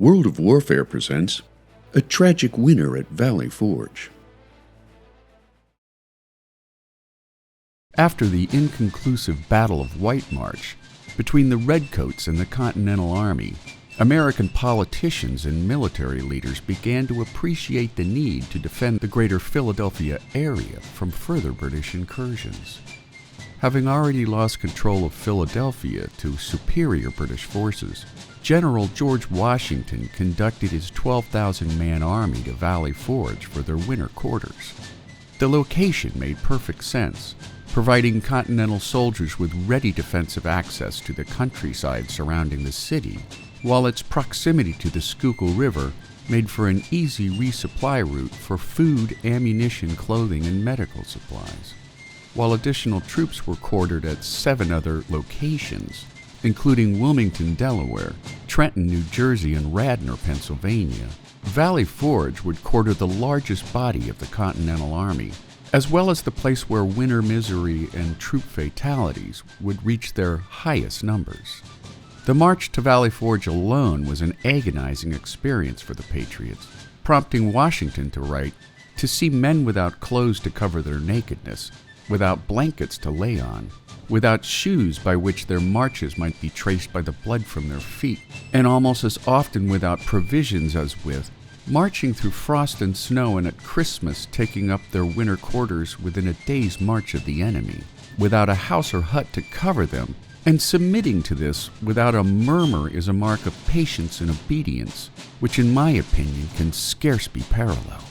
World of Warfare presents A Tragic Winter at Valley Forge. After the inconclusive Battle of White March, between the Redcoats and the Continental Army, American politicians and military leaders began to appreciate the need to defend the greater Philadelphia area from further British incursions. Having already lost control of Philadelphia to superior British forces, General George Washington conducted his 12,000-man army to Valley Forge for their winter quarters. The location made perfect sense, providing Continental soldiers with ready defensive access to the countryside surrounding the city, while its proximity to the Schuylkill River made for an easy resupply route for food, ammunition, clothing, and medical supplies. While additional troops were quartered at 7 other locations, including Wilmington, Delaware, Trenton, New Jersey, and Radnor, Pennsylvania, Valley Forge would quarter the largest body of the Continental Army, as well as the place where winter misery and troop fatalities would reach their highest numbers. The march to Valley Forge alone was an agonizing experience for the Patriots, prompting Washington to write, "To see men without clothes to cover their nakedness, without blankets to lay on, without shoes by which their marches might be traced by the blood from their feet, and almost as often without provisions as with, marching through frost and snow, and at Christmas taking up their winter quarters within a day's march of the enemy, without a house or hut to cover them, and submitting to this without a murmur is a mark of patience and obedience, which in my opinion can scarce be paralleled."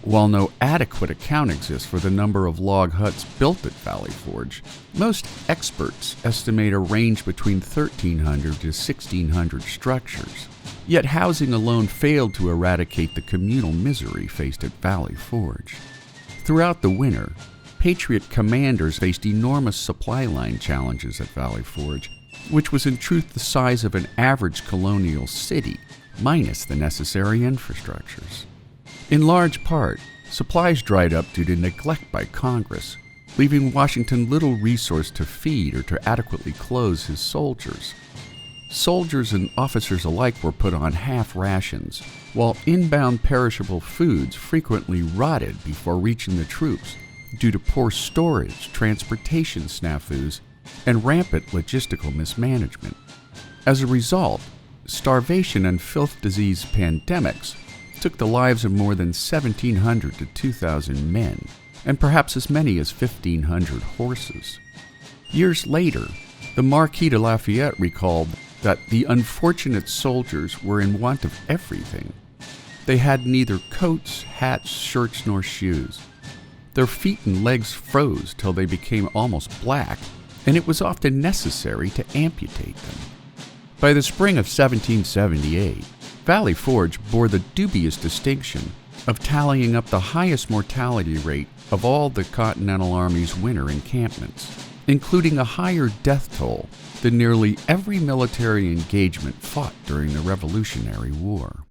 While no adequate account exists for the number of log huts built at Valley Forge, most experts estimate a range between 1,300 to 1,600 structures. Yet housing alone failed to eradicate the communal misery faced at Valley Forge. Throughout the winter, Patriot commanders faced enormous supply line challenges at Valley Forge, which was in truth the size of an average colonial city, minus the necessary infrastructures. In large part, supplies dried up due to neglect by Congress, leaving Washington little resource to feed or to adequately clothe his soldiers. Soldiers and officers alike were put on half rations, while inbound perishable foods frequently rotted before reaching the troops due to poor storage, transportation snafus, and rampant logistical mismanagement. As a result, starvation and filth disease pandemics took the lives of more than 1,700 to 2,000 men, and perhaps as many as 1,500 horses. Years later, the Marquis de Lafayette recalled that the unfortunate soldiers were in want of everything. They had neither coats, hats, shirts, nor shoes. Their feet and legs froze till they became almost black, and it was often necessary to amputate them. By the spring of 1778, Valley Forge bore the dubious distinction of tallying up the highest mortality rate of all the Continental Army's winter encampments, including a higher death toll than nearly every military engagement fought during the Revolutionary War.